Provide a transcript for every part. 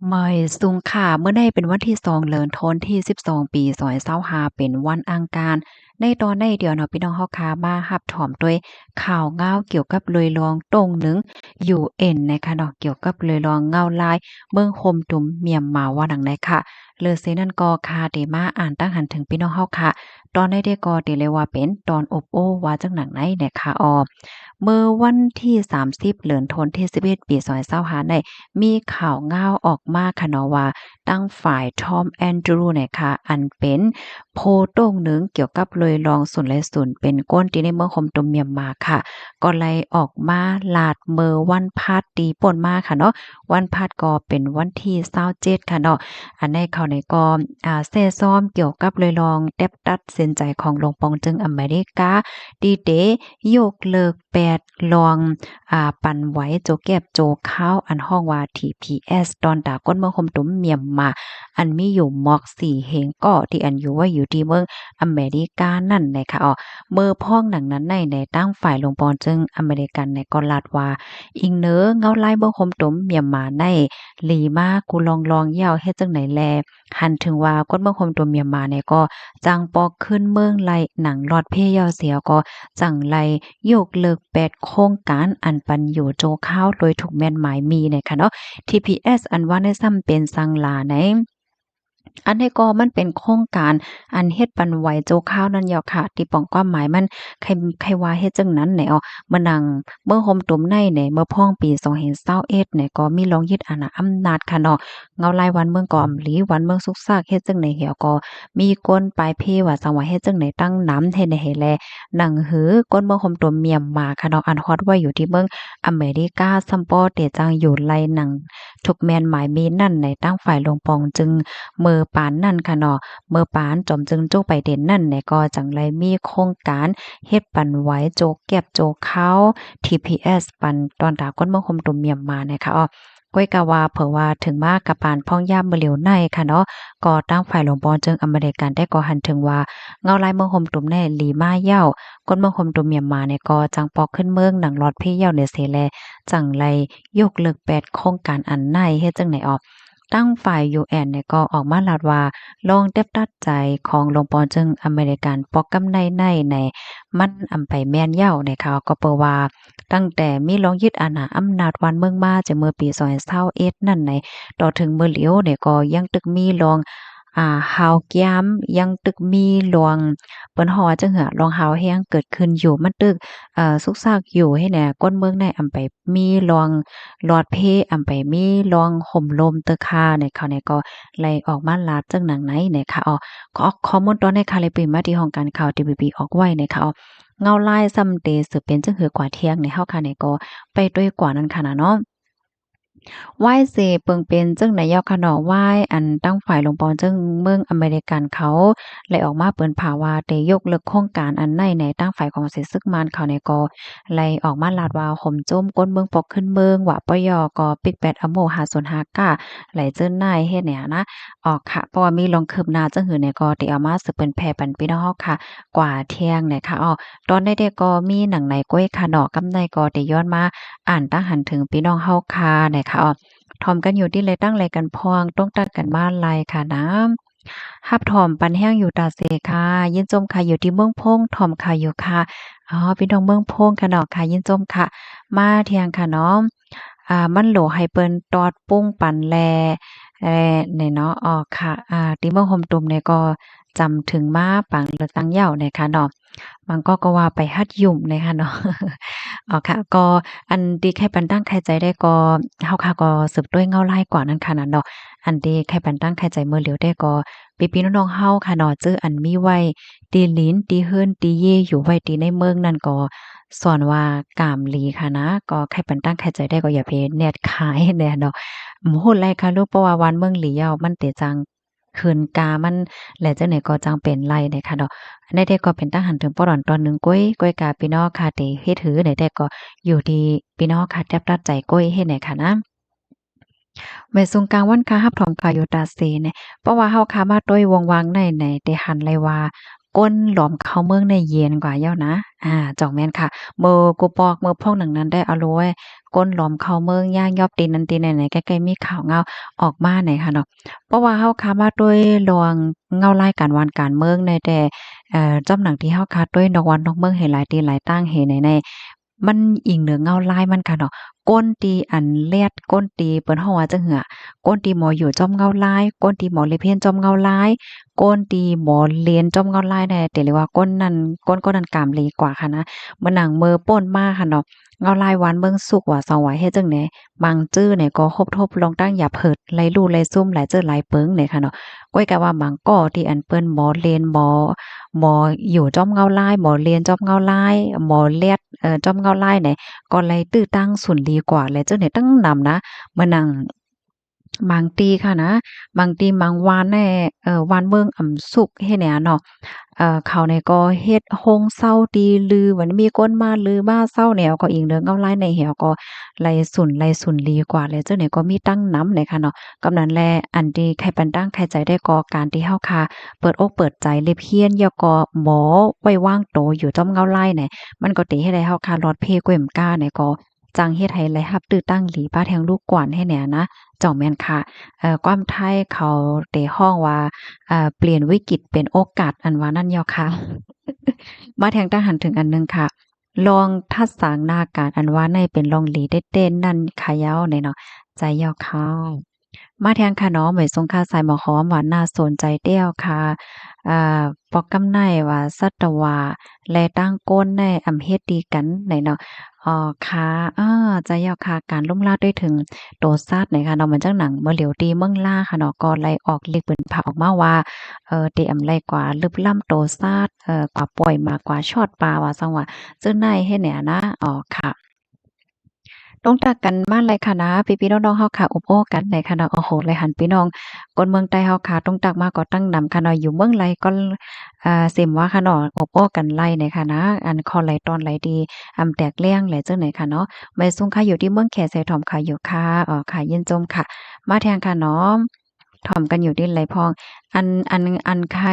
ไม่สุงค่ะเมื่อได้เป็นวันที่2เดือนธันวาคมที่12ปี2025เป็นวันอังคารในตอนในเดียวเนาะพี่น้องเฮาค่ะมารับถอมด้วยข่าวง้าวเกี่ยวกับเลยลองตรงหนึ่ง UN นะคะเนาะเกี่ยวกับเลยลองเงาลายเมืองโฮมตุมเมียนมาว่าดังใดค่ะเลยเซนั่นก็ค่ะได้มาอ่านตั้งหันถึงพี่น้องเฮาค่ะตอนได้ก็ได้เลยว่าเป็นตอนอบโอ้ว่าจังหนังไหนนะคะเมื่อวันที่30เดือนธันวาคมที่11ปี2025ได้มีข่าวง้าวออกมาค่ะเนาะว่าตั้งฝ่ายทอมแอนดรูเนี่ยค่ะอันเป็นโพสต์โต้งหนึ่งเกี่ยวกับเลยลองศูนย์และศูนย์เป็นก้นที่ในเมืองคมตุมเมียนมาค่ะก็เลยออกมาลาดเมื่อวันพัดตีป่นมาค่ะเนาะวันพัดก็เป็นวันที่27ค่ะเนาะอันในเขาในก็แซ่ซ้อมเกี่ยวกับเลยลองแต๊บตัดสินใจของหลวงปองจึงอเมริกาดีเดย์ยกเลิก8ลองปันไหวโจแก็บโจข้าวอันห้องว่า TPS ตอนตาก้นเมืองคมตุมเมียนมาอันมีอยู่ม็อก4เฮงก็ที่อันอยู่ว่าอยู่ที่เมืองอเมริกานั่นนะคะเมื่อพ้องหนังนั้นในตั้งฝ่ายลงปอนจึงอเมริกันในก็ลาดว่าอิงเนอเงาลายเมืองคมตุมเมียนมาในหลีมากูลองยาวเฮ็ดจังไหนแลหันถึงว่าก้นเมืองคมตุมเมียนมาเนี่ยก็จังปอกขึ้นเมืองไลหนังลอดเพยาวเสียก็จังไลยกเลิก8โครงการอันปันอยู่โจข้าวโดยถูกแม่นหมายมีเนี่ยค่ะเนาะ TPS อันว่าในซ้ำเป็นสังหลาในอันนี้ก็มันเป็นโครงการอันเฮ็ดปันไหวโจข้าวนั่นแหยวค่ะที่ป้องความหมายมันใครว่าเฮ็ดจังนั้นแหนมานั่งเมื่อห่มตุ่มในเนี่ยเมื่อพ้องปี2021เนี่ยก็มีลองยึดอาณาอำนาจค่ะเนาะเงาลายวันเมืองก่ออำหลีวันเมืองสุกซากเฮ็ดจังไหนเหี่ยวก็มีก้นปลายเพว่าสังว่าเฮ็ดจังไหนตั้งน้ำเฮ็ดให้แลหนังหือก้นเมืองห่มตุ่มเมียนมาค่ะเนาะอันฮอตไว้อยู่ที่เมืองอเมริกาซัมปอเตจังอยู่ไลหนังทุกแม่นหมายมีนั่นในตั้งฝ่ายลงปองจึง เมื่อปานนั่นค่ะเนาะเมื่อปานจอมจึงโจ้ไปเด่นนั่นเนี่ยก็จังไรมีโครงการเฮ็ดปันไว้โจกแก็บโจกเขา TPS ปันตอนตาก้นเมืองคมตุ่มเมียมมานะคะก้อยกะว่าเผอว่าถึงมากกับปานพ่องย่ามเมื่อเหลียวในค่ะเนาะก็ตั้งฝ่ายหลวงปอจึงอเมริกันได้ก็หันถึงว่าเงาลายเมืองคมตุ่มแน่หลีมาเย้าก้นเมืองคมตุ่มเมียมมาเนี่ยก็จังปอกขึ้นเมืองหนังลอดพี่เย้าเนี่ยเสแลจังไรยกเลิก8โครงการอันในเฮ็ดจังไหนตั้งฝ่าย UN เนี่ยก็ออกมาลาดว่าลองเต็บตัดใจของหลวงปอจึงอเมริกันปอกกำในมันอำไปแม่นเย้าในข่าวก็เปิดว่าตั้งแต่มีลองยึดอาณาอำนาจวันเมืองมาจะเมื่อปี2021นั่นในต่อถึงเมื่อเหลียวเนี่ยก็ยังตึกมีลองฮาวเกียมยังตึกมีลวงเปิ้นฮ้อจังหือลองฮาวแฮงเกิดขึ้นอยู่มันตึกซุกซากอยู่ให้แหน่ก้นเมืองในอำไปมีลองลอดเพอำไปมีลองห่มลมตึกค่าเนี่ยเขาเนี่ยก็ไล่ออกมาลาดจังหนังไหนเนี่ยค่ะก็ออกข้อมูลตอนในค่ะเลยไปมาที่ห้องการข่าว TVB ออกไว้เนี่ยค่ะเงาลายซ้ำเตสืบเป็นจังหือกว่าเที่ยงในเฮาค่ะเนี่ยก็ไปด้วยกว่านั้นค่ะนะเนาะ ไหว้เสเปิงเป็นจึงในยอคะเนาะไหว้อันตั้งฝ่ายลงปอนจึงเมืองอเมริกันเขาเลยออกมาเปิ้นผ่าว่าได้ยกเลิกโครงการอันในตั้งฝ่ายของเสซึกมานเขาเนี่ยก็ไล่ออกมาลาดว่าข่มโจมก้นเมืองปอกขึ้นเมืองว่าปยก็ปิดแปดอโม505ก้าไหลเจิ้นนายเฮ็ดเนี่ยนะออกค่ะเพราะว่ามีลองคืบหน้าจังหือเนี่ยก็ได้เอามาสืบเปิ้นแผ่ปันพี่น้องเฮาค่ะกว่าเที่ยงเนี่ยค่ะตอนได้ก็มีหนังในก้อยค่ะเนาะกำในก็ได้ย้อนมาอ่านตั้งหันถึงพี่น้องเฮาค่ะเนี่ยค่ะถ่อมกันอยู่ที่ไรตั้งไรกันพองต้องตัดกันบ้านไรค่ะน้ำฮับถ่อมปันแห้งอยู่ตาเซค่ะยินจมค่ะอยู่ที่เมืองพงถ่อมค่ะอยู่ค่ะพี่น้องเมืองพงค่ะเนาะค่ะยินจมค่ะมาเที่ยงค่ะเนาะมันโหลให้เปิ้นตอดปุ้งปันแลเนี่ยเนาะค่ะที่เมืองโฮมตุมเนี่ยก็จำถึงมาปังเลือกตั้งเหย้าเนี่ยค่ะเนาะมันก็ว่าไปฮัดยุ่มเลยค่ะเนาะค่ะก็อันที่แค่ปันตั้งใครใจได้ก็เฮาค่ะก็สืบด้วยเงาลายกว่านั้นค่ะนั่นเนาะอันที่แค่ปันตั้งใครใจเมื่อเหลียวได้ก็พี่ๆน้องๆเฮาค่ะเนาะจื้ออันมีไว้ตีลิ้นตีเฮิรนตีเย่อยู่ไว้ตีในเมืองนั่นก็สอนว่ากามหลีค่ะนะก็ใครปันตั้งใครใจได้ก็อย่าไปแนดขายแน่เนาะโหดไรค่ะลูกเพราะว่าวันเมืองหลีเยามันเตจังคืนกามันแหละจังไหนก็จังเป็นไรเนี่ยค่ะเนาะในเด็กก็เป็นทหารถึงปอดอนตอนหนึ่งก้อยกาพี่น้องค่ะที่เฮ็ดหือในเด็กก็อยู่ที่พี่น้องค่ะแทบตัดใจก้อยเฮ็ดไหนค่ะนะแม่สงกรานต์วันค้ารับถอมค่ะอยู่ตาเซเนี่ยเพราะว่าเฮาค้ามาต้วยวงวางในได้หันเลยว่า ก้นหลอมเข้าเมืองในเย็นกว่าเย้านะจ่องแม่นค่ะเมื่อกูปอกเมื่อพอกหนังนั้นได้เอาโลไว้ก้นหลอมเข้าเมืองย่างยอบตีนนั้นตีนไหนๆใกล้ๆมีข่าวเงาออกมาไหนค่ะเนาะเพราะว่าเฮาค้ามาด้วยลวงเงารายการวันการเมืองในแต่จำหนังที่เฮาค้าด้วยนอกวันนอกเมืองเห็นหลายตีหลายตั้งเห็นในมันอิงเหนือเงาลายมันค่ะเนาะก้นตีอันแลดก้นตีเปิ้นเฮาว่าจังหือก้นตีหมออยู่จอมเงาลายก้นตีหมอเลเพนจอมเงาลายก้นตีหมอเลนจอมเงาลายแน่แต่เลยว่าก้นนั้นก้นนั้นกามเลกว่าค่ะนะมันหนังมือป่นมาค่ะเนาะเงาลายหวานเบิ่งสุกว่าสว่าเฮ็ดจังได๋บางจื้อเนี่ยก็คบทบลองตั้งอย่าเผิดไหลลู่ไหลซุ่มไหลเจอไหลเปิงเนี่ยค่ะเนาะก้อยก็ว่าบางก้อที่อันเปิ้นหมอเลนหมออยู่จ้อมเงาลายหมอเรียนจ้อมเงาลายหมอเลียดจ้อมเงาลายเนี่ยก็เลยตื้อตั้งสุนดีกว่าเลยเจ้าเนี่ยตั้งนำนะมานั่งบางตีค่ะนะบางตีบางวานแน่วานเมืองอ่ำสุกเฮ็ดแหนเนาะเขาเนี่ยก็เฮ็ดโฮงเซาตีลือเหมือนมีคนมาลือมาเซาแนวก็อิงเรื่องเงาลายในแหวก็ไล่สุนลีกว่าเลยเจ้าเนี่ยก็มีตั้งนำเลยค่ะเนาะกำนั้นแลอันที่ใครปันตั้งใครใจได้ก็การที่เฮาค่ะเปิดอกเปิดใจเล็บเฮียนแล้วก็หมอไว้ว่างโตอยู่จ้อมเงาลายเนี่ยมันก็ติให้ได้เฮาค่ะรอดเพกวยมก้าเนี่ยก็จังเฮ็ดให้ไหลรับตื้อตั้งหลีป้าแทงลูกกวนให้แหน่นะเจ้าแม่นค่ะความไทยเขาได้ฮ้องว่าเปลี่ยนวิกฤตเป็นโอกาสอันว่านั่นยอค่ะมาแทงทหารถึงอันหนึ่งค่ะลองทัดสางหน้าการอันว่าในเป็นลองหลีเด็ดๆนั่นขายาวในเนาะใจยาวค่ะมาแทงค่ะเนาะเหมยสงค่าสายหมอหอมว่าน่าสนใจเตี้ยวค่ะปอกกำไนว่าสัตวาและตั้งก้นในอำเฮ็ดดีกันในเนาะค่ะใจยาวค่ะการลุ่มล่าด้วยถึงโตซาดในค่ะเนาะเหมือนจังหนังเมื่อเหลียวตีเมืองล่าค่ะเนาะก็ไล่ออกเลขเปิ้นพาออกมาว่าเตอำไรกว่าลึบล่ำโตซาดกว่าปล่อยมากกว่าชอดปลาว่าซังว่าเจ้าในเฮ็ดแหน่นะค่ะต้องจากกันมาเลยค่ะนะพี่ๆน้องๆเฮาค่ะอบโอ้กันในค่ะเนาะโอ้โฮเลยหันพี่น้องคนเมืองใต้เฮาค่ะต้องตักมาก็ตั้งนำค่ะเนาะอยู่เมืองไรก็เซ็มว่าค่ะเนาะอบโอ้กันไล่ในค่ะนะอันคอไหลตอนไหลดีแตกเลี่ยงแหละจังไหนค่ะเนาะแม่ซุงค่ะอยู่ที่เมืองแขไสถ่อมค่ะอยู่ค่ะค่ะยินจมค่ะมาแทงค่ะเนาะถ่อมกันอยู่ที่ไหลพองอันใคร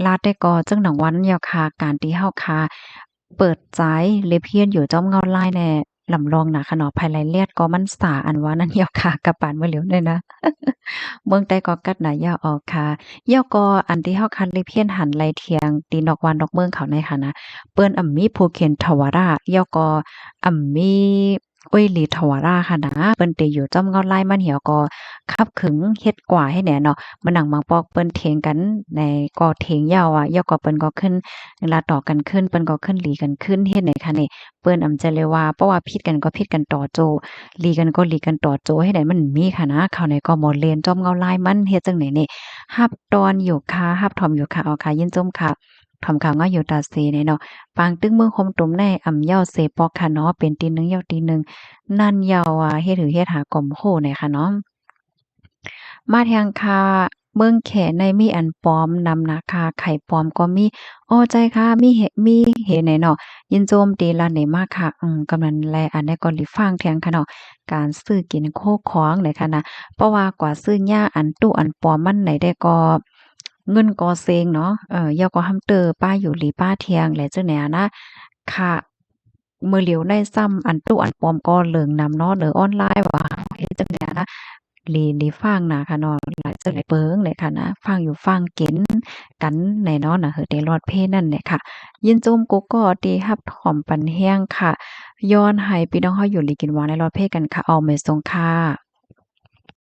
ลาดได้ก็จังหนังวันยาวค่ะการที่เฮาค่ะเปิดใจเลเพยนอยู่จ้อมเงาลายแน่ ลำลองน่ะค่ะเนาะภายไลเลียดก็มันสาอันว่านั่นยอค่ะกะปานบ่เหลียวเลยนะเมืองใต้ก็กัดน่ะยาออกค่ะย่อก็อันที่เฮาคันเลยเพี้ยนหันไหลเทียงตีนอกวันนอกเมืองเขาในค่ะนะเปิ้นมีภูเก็ตทวาราย่อก็มีอุ้ยหลีทวาราค่ะนะเปิ้นเตอยู่จ้อมเงาลายมันเหี่ยวก็คับขึงเฮ็ดกว่าให้แหน่เนาะมานั่งบางปอกเปิ้นเถียงกันในก็เถียงยาวอะย่อก็เปิ้นก็ขึ้นเวลาต่อกันขึ้นเปิ้นก็ขึ้นหลีกันขึ้นเฮ็ดไหนคะนี่ เปิ้นอำจะเลยว่าเพราะว่าผิดกันก็ผิดกันต่อโจหลีกันก็หลีกันต่อโจให้ได้มันมีค่ะนะเขาไหนก็บ่เรียนจอมเงาลายมันเฮ็ดจังไหนนี่รับตอนอยู่ค่ะรับถอมอยู่ค่ะเอาค่ะยินจมค่ะถอมข่าวงาอยู่ตาเซนี่เนาะปางตึ้งเมืองคมตุ่มในเย้าเซปอกค่ะเนาะเป็นตีหนึ่งเย้าตีหนึ่งนั่นเย้าเฮ็ดหือเฮ็ดหากล่อมโหเนี่ยค่ะเนาะ มาแทงค่ะเบิ่งแขในมีอันปลอมนำนาคาไข่ปลอมก็มีอ้อใจค่ะมีเห็นไหนเนาะยินโจมตีละไหนมากค่ะกำนันแลอันนี้ก็หลีฟังแทงค่ะเนาะการซื้อกินโคของเลยค่ะนะเพราะว่ากว่าซื้อยาอันตู้อันปลอมมันไหนได้ก็เงินก็เซ็งเนาะยาก็หำเตอป้าอยู่หลีป้าเทียงแหละจังแหนนะค่ะมื้อเหลียวได้ซ้ำอันตู้อันปลอมก็เหลิงนำเนาะเหลือออนไลน์ว่าเฮ็ดจังใดนะหลีฟังน่ะค่ะเนาะหลายจะหลายเปิงเลยค่ะนะฟังอยู่ฟังเก็นกันแน่นอนน่ะเหอะได้รอดเพนั่นแหละค่ะยินโจมกุกก็ดีรับถ่อมปันแห้งค่ะย้อนให้พี่น้องเฮาอยู่หลีกินหวานในรอดเพกันค่ะเอาเมดทรงค่ะ